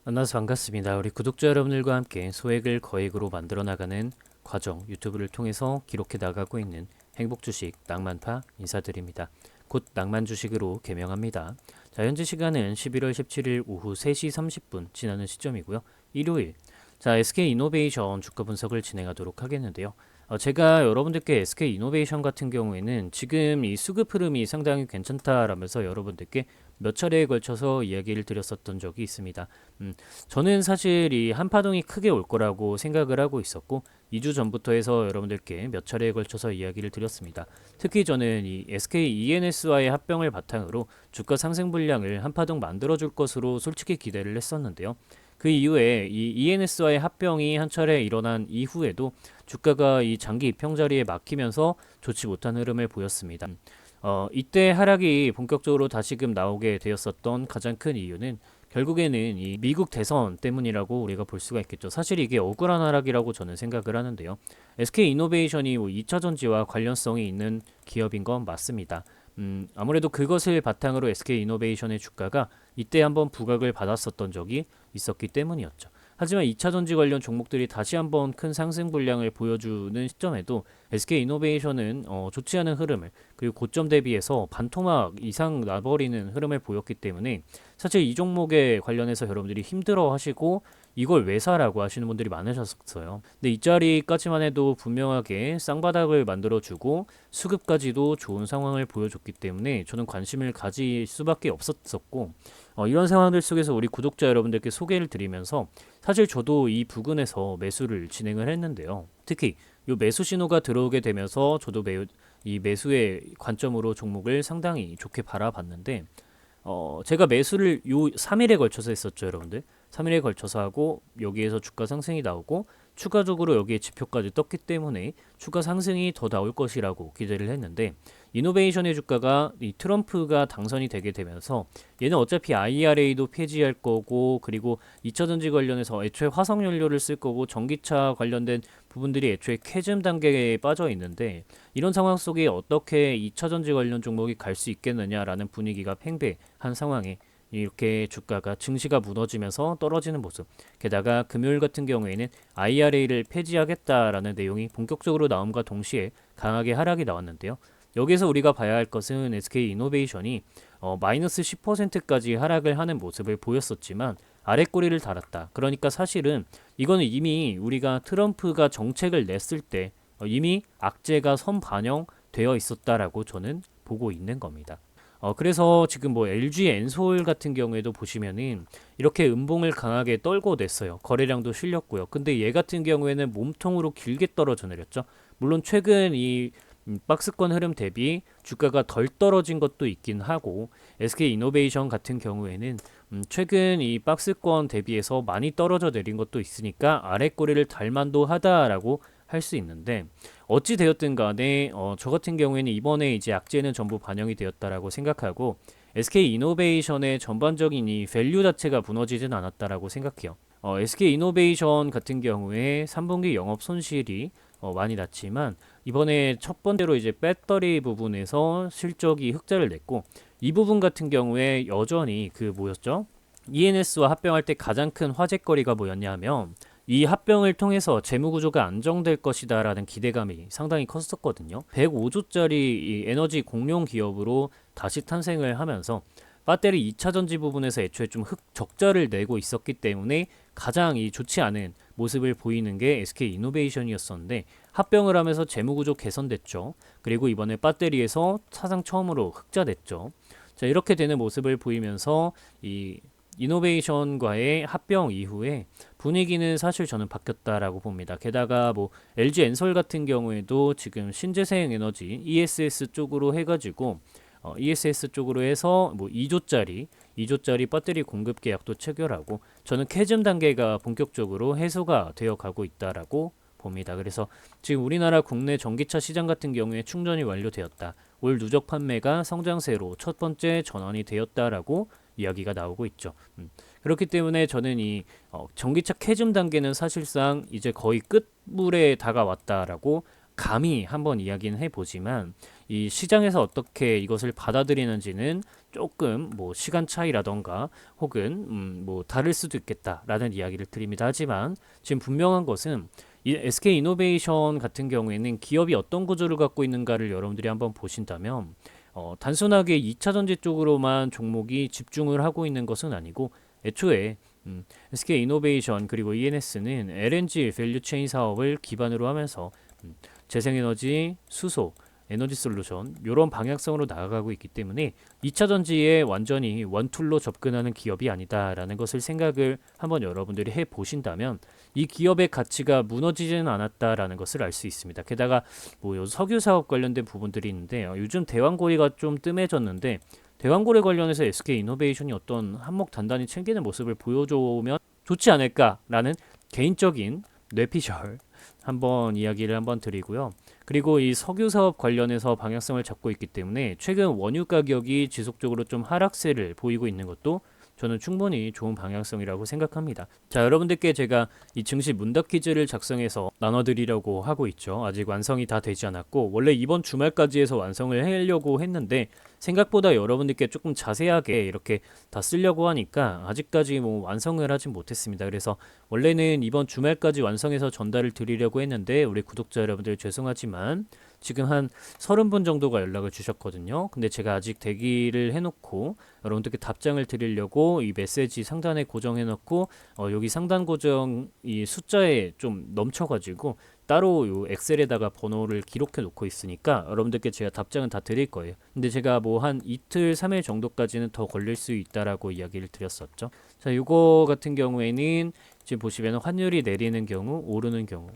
만나서 반갑습니다. 우리 구독자 여러분들과 함께 소액을 거액으로 만들어 나가는 과정 유튜브를 통해서 기록해 나가고 있는 행복주식 낭만파 인사드립니다. 곧 낭만주식으로 개명합니다. 자, 현재 시간은 11월 17일 오후 3시 30분 지나는 시점이고요. 일요일. 자, SK이노베이션 주가 분석을 진행하도록 하겠는데요. 제가 여러분들께 SK이노베이션 같은 경우에는 지금 이 수급 흐름이 상당히 괜찮다라면서 여러분들께 몇 차례에 걸쳐서 이야기를 드렸었던 적이 있습니다. 저는 사실 이 한파동이 크게 올 거라고 생각을 하고 있었고 2주 전부터 해서 여러분들께 몇 차례에 걸쳐서 이야기를 드렸습니다. 특히 저는 이 SK ENS와의 합병을 바탕으로 주가 상승 분량을 한파동 만들어줄 것으로 솔직히 기대를 했었는데요. 그 이후에 이 ENS와의 합병이 한 차례 일어난 이후에도 주가가 이 장기 입형 자리에 막히면서 좋지 못한 흐름을 보였습니다. 이때 하락이 본격적으로 다시금 나오게 되었었던 가장 큰 이유는 결국에는 이 미국 대선 때문이라고 우리가 볼 수가 있겠죠. 사실 이게 억울한 하락이라고 저는 생각을 하는데요. SK이노베이션이 뭐 2차 전지와 관련성이 있는 기업인 건 맞습니다. 아무래도 그것을 바탕으로 SK이노베이션의 주가가 이때 한번 부각을 받았었던 적이 있었기 때문이었죠. 하지만 2차 전지 관련 종목들이 다시 한번 큰 상승 분량을 보여주는 시점에도 SK이노베이션은 좋지 않은 흐름을 그리고 고점 대비해서 반토막 이상 나버리는 흐름을 보였기 때문에 사실 이 종목에 관련해서 여러분들이 힘들어 하시고 이걸 왜 사라고 하시는 분들이 많으셨어요. 근데 이 자리까지만 해도 분명하게 쌍바닥을 만들어주고 수급까지도 좋은 상황을 보여줬기 때문에 저는 관심을 가질 수밖에 없었었고 이런 상황들 속에서 우리 구독자 여러분들께 소개를 드리면서 사실 저도 이 부근에서 매수를 진행을 했는데요. 특히 이 매수 신호가 들어오게 되면서 저도 이 매수의 관점으로 종목을 상당히 좋게 바라봤는데 제가 매수를 요 3일에 걸쳐서 했었죠, 여러분들. 3일에 걸쳐서 하고 여기에서 주가 상승이 나오고 추가적으로 여기에 지표까지 떴기 때문에 추가 상승이 더 나올 것이라고 기대를 했는데 이노베이션의 주가가 이 트럼프가 당선이 되게 되면서 얘는 어차피 IRA도 폐지할 거고 그리고 2차전지 관련해서 애초에 화석연료를 쓸 거고 전기차 관련된 부분들이 애초에 캐즘 단계에 빠져 있는데 이런 상황 속에 어떻게 2차전지 관련 종목이 갈 수 있겠느냐라는 분위기가 팽배한 상황에 이렇게 주가가 증시가 무너지면서 떨어지는 모습. 게다가 금요일 같은 경우에는 IRA를 폐지하겠다라는 내용이 본격적으로 나옴과 동시에 강하게 하락이 나왔는데요. 여기서 우리가 봐야 할 것은 SK이노베이션이 마이너스 10%까지 하락을 하는 모습을 보였었지만 아랫꼬리를 달았다. 그러니까 사실은 이거는 이미 우리가 트럼프가 정책을 냈을 때 이미 악재가 선반영되어 있었다라고 저는 보고 있는 겁니다. 그래서 지금 뭐 LG 엔솔 같은 경우에도 보시면은 이렇게 음봉을 강하게 떨고 냈어요. 거래량도 실렸고요. 근데 얘 같은 경우에는 몸통으로 길게 떨어져 내렸죠. 물론 최근 이 박스권 흐름 대비 주가가 덜 떨어진 것도 있긴 하고 SK이노베이션 같은 경우에는 최근 이 박스권 대비해서 많이 떨어져 내린 것도 있으니까 아랫꼬리를 달만도 하다라고 할 수 있는데 어찌 되었든 간에 저 같은 경우에는 이번에 이제 악재는 전부 반영이 되었다라고 생각하고 SK이노베이션의 전반적인 이 밸류 자체가 무너지진 않았다라고 생각해요. SK이노베이션 같은 경우에 3분기 영업 손실이 많이 났지만 이번에 첫 번째로 이제 배터리 부분에서 실적이 흑자를 냈고 이 부분 같은 경우에 여전히 그 뭐였죠? ENS와 합병할 때 가장 큰 화제거리가 뭐였냐면 이 합병을 통해서 재무구조가 안정될 것이다라는 기대감이 상당히 컸었거든요. 105조짜리 이 에너지 공룡 기업으로 다시 탄생을 하면서 배터리 2차 전지 부분에서 애초에 좀 적자를 내고 있었기 때문에 가장 이 좋지 않은 모습을 보이는 게 SK이노베이션이었었는데 합병을 하면서 재무구조 개선됐죠. 그리고 이번에 배터리에서 사상 처음으로 흑자 냈죠. 자, 이렇게 되는 모습을 보이면서 이 이노베이션과의 합병 이후에 분위기는 사실 저는 바뀌었다라고 봅니다. 게다가 뭐 LG 엔솔 같은 경우에도 지금 신재생 에너지 ESS 쪽으로 해가지고 ESS 쪽으로 해서 뭐 2조짜리 배터리 공급 계약도 체결하고 저는 캐즘 단계가 본격적으로 해소가 되어 가고 있다라고 봅니다. 그래서 지금 우리나라 국내 전기차 시장 같은 경우에 충전이 완료되었다. 올 누적 판매가 성장세로 첫 번째 전환이 되었다라고 이야기가 나오고 있죠. 그렇기 때문에 저는 이 전기차 캐즘 단계는 사실상 이제 거의 끝물에 다가왔다라고 감히 한번 이야기는 해보지만 이 시장에서 어떻게 이것을 받아들이는지는 조금 뭐 시간 차이라던가 혹은 뭐 다를 수도 있겠다라는 이야기를 드립니다. 하지만 지금 분명한 것은 이 SK 이노베이션 같은 경우에는 기업이 어떤 구조를 갖고 있는가를 여러분들이 한번 보신다면 단순하게 2차 전지 쪽으로만 종목이 집중을 하고 있는 것은 아니고 애초에 SK 이노베이션 그리고 ENS는 LNG 밸류체인 사업을 기반으로 하면서 재생에너지, 수소, 에너지 솔루션 이런 방향성으로 나아가고 있기 때문에 2차 전지에 완전히 원툴로 접근하는 기업이 아니다라는 것을 생각을 한번 여러분들이 해 보신다면 이 기업의 가치가 무너지지는 않았다라는 것을 알 수 있습니다. 게다가 뭐 석유 사업 관련된 부분들이 있는데 요즘 대왕고리가 좀 뜸해졌는데 대왕고래 관련해서 SK 이노베이션이 어떤 한몫 단단히 챙기는 모습을 보여주면 좋지 않을까라는 개인적인 뇌피셜 한번 이야기를 한번 드리고요. 그리고 이 석유 사업 관련해서 방향성을 잡고 있기 때문에 최근 원유 가격이 지속적으로 좀 하락세를 보이고 있는 것도 저는 충분히 좋은 방향성이라고 생각합니다. 자, 여러분들께 제가 이 증시 문답 퀴즈를 작성해서 나눠드리려고 하고 있죠. 아직 완성이 다 되지 않았고 원래 이번 주말까지 해서 완성을 하려고 했는데 생각보다 여러분들께 조금 자세하게 이렇게 다 쓰려고 하니까 아직까지 뭐 완성을 하진 못했습니다. 그래서 원래는 이번 주말까지 완성해서 전달을 드리려고 했는데 우리 구독자 여러분들 죄송하지만 지금 한 30분 정도가 연락을 주셨거든요. 근데 제가 아직 대기를 해놓고 여러분들께 답장을 드리려고 이 메시지 상단에 고정해놓고 여기 상단 고정 이 숫자에 좀 넘쳐가지고 따로 요 엑셀에다가 번호를 기록해 놓고 있으니까 여러분들께 제가 답장은 다 드릴 거예요. 근데 제가 뭐 한 이틀, 3일 정도까지는 더 걸릴 수 있다라고 이야기를 드렸었죠. 자, 요거 같은 경우에는 지금 보시면 환율이 내리는 경우, 오르는 경우,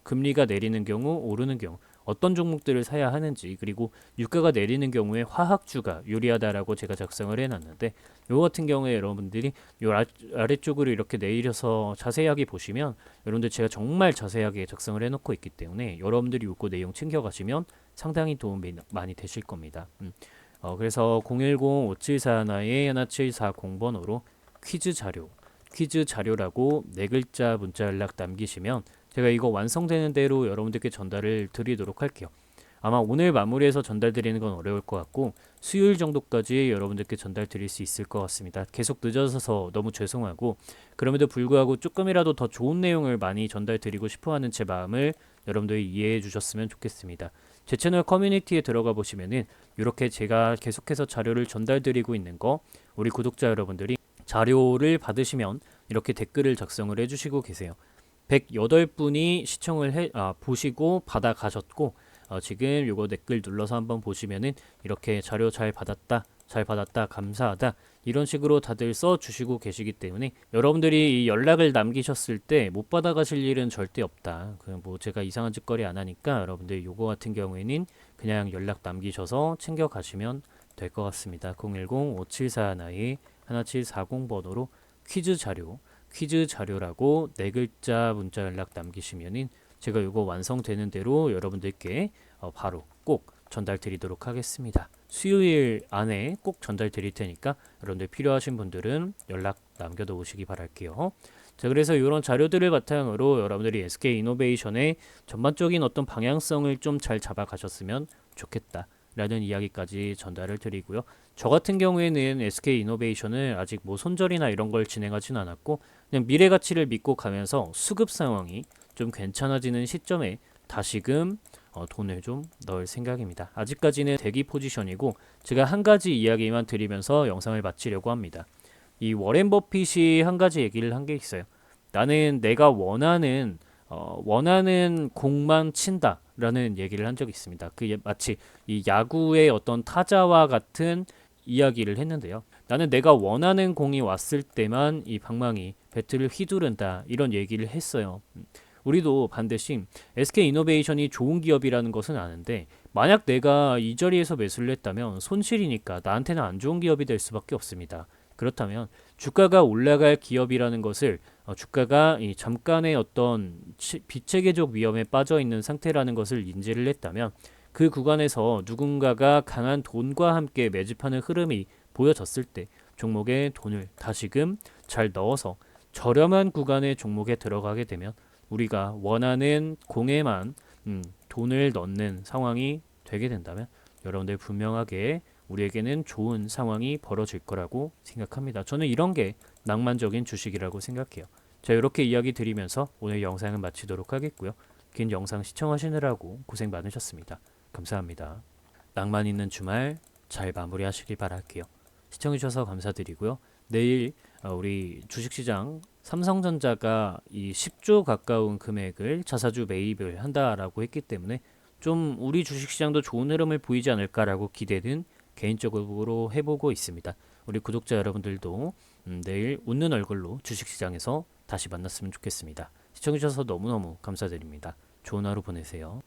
금리가 내리는 경우, 오르는 경우 어떤 종목들을 사야 하는지 그리고 유가가 내리는 경우에 화학주가 유리하다라고 제가 작성을 해놨는데 요 같은 경우에 여러분들이 요 아래쪽으로 이렇게 내려서 자세하게 보시면 여러분들 제가 정말 자세하게 작성을 해놓고 있기 때문에 여러분들이 요거 내용 챙겨가시면 상당히 도움이 많이 되실 겁니다. 그래서 010-5741-1740번호로 퀴즈 자료라고 네 글자 문자 연락 남기시면 제가 이거 완성되는 대로 여러분들께 전달을 드리도록 할게요. 아마 오늘 마무리해서 전달 드리는 건 어려울 것 같고 수요일 정도까지 여러분들께 전달 드릴 수 있을 것 같습니다. 계속 늦어져서 너무 죄송하고 그럼에도 불구하고 조금이라도 더 좋은 내용을 많이 전달 드리고 싶어하는 제 마음을 여러분들이 이해해 주셨으면 좋겠습니다. 제 채널 커뮤니티에 들어가 보시면은 이렇게 제가 계속해서 자료를 전달 드리고 있는 거 우리 구독자 여러분들이 자료를 받으시면 이렇게 댓글을 작성을 해주시고 계세요. 108분이 보시고 받아 가셨고 지금 요거 댓글 눌러서 한번 보시면은 이렇게 자료 잘 받았다 감사하다 이런 식으로 다들 써 주시고 계시기 때문에 여러분들이 이 연락을 남기셨을 때 못 받아 가실 일은 절대 없다. 그냥 뭐 제가 이상한 짓거리 안 하니까 여러분들 요거 같은 경우에는 그냥 연락 남기셔서 챙겨 가시면 될 것 같습니다. 010-5741-1740번호로 퀴즈 자료라고 네 글자 문자 연락 남기시면은 제가 이거 완성되는 대로 여러분들께 바로 꼭 전달 드리도록 하겠습니다. 수요일 안에 꼭 전달 드릴 테니까 여러분들 필요하신 분들은 연락 남겨두시기 바랄게요. 자, 그래서 이런 자료들을 바탕으로 여러분들이 SK 이노베이션의 전반적인 어떤 방향성을 좀 잘 잡아가셨으면 좋겠다. 라는 이야기까지 전달을 드리고요. 저 같은 경우에는 SK 이노베이션을 아직 뭐 손절이나 이런 걸 진행하진 않았고 그냥 미래 가치를 믿고 가면서 수급 상황이 좀 괜찮아지는 시점에 다시금 돈을 좀 넣을 생각입니다. 아직까지는 대기 포지션이고 제가 한 가지 이야기만 드리면서 영상을 마치려고 합니다. 이 워렌 버핏이 한 가지 얘기를 한 게 있어요. 나는 내가 원하는 공만 친다라는 얘기를 한 적이 있습니다. 그게 마치 이 야구의 어떤 타자와 같은 이야기를 했는데요. 나는 내가 원하는 공이 왔을 때만 이 방망이 배트를 휘두른다 이런 얘기를 했어요. 우리도 반드시 SK 이노베이션이 좋은 기업이라는 것은 아는데 만약 내가 이 자리에서 매수를 했다면 손실이니까 나한테는 안 좋은 기업이 될 수밖에 없습니다. 그렇다면 주가가 올라갈 기업이라는 것을 주가가 이 잠깐의 어떤 비체계적 위험에 빠져 있는 상태라는 것을 인지를 했다면 그 구간에서 누군가가 강한 돈과 함께 매집하는 흐름이 보여졌을 때 종목에 돈을 다시금 잘 넣어서 저렴한 구간의 종목에 들어가게 되면 우리가 원하는 공에만 돈을 넣는 상황이 되게 된다면 여러분들 분명하게 우리에게는 좋은 상황이 벌어질 거라고 생각합니다. 저는 이런 게 낭만적인 주식이라고 생각해요. 자, 이렇게 이야기 드리면서 오늘 영상은 마치도록 하겠고요. 긴 영상 시청하시느라고 고생 많으셨습니다. 감사합니다. 낭만 있는 주말 잘 마무리하시길 바랄게요. 시청해주셔서 감사드리고요. 내일 우리 주식시장 삼성전자가 이 10조 가까운 금액을 자사주 매입을 한다라고 했기 때문에 좀 우리 주식시장도 좋은 흐름을 보이지 않을까라고 기대는 개인적으로 해보고 있습니다. 우리 구독자 여러분들도 내일 웃는 얼굴로 주식시장에서 다시 만났으면 좋겠습니다. 시청해주셔서 너무너무 감사드립니다. 좋은 하루 보내세요.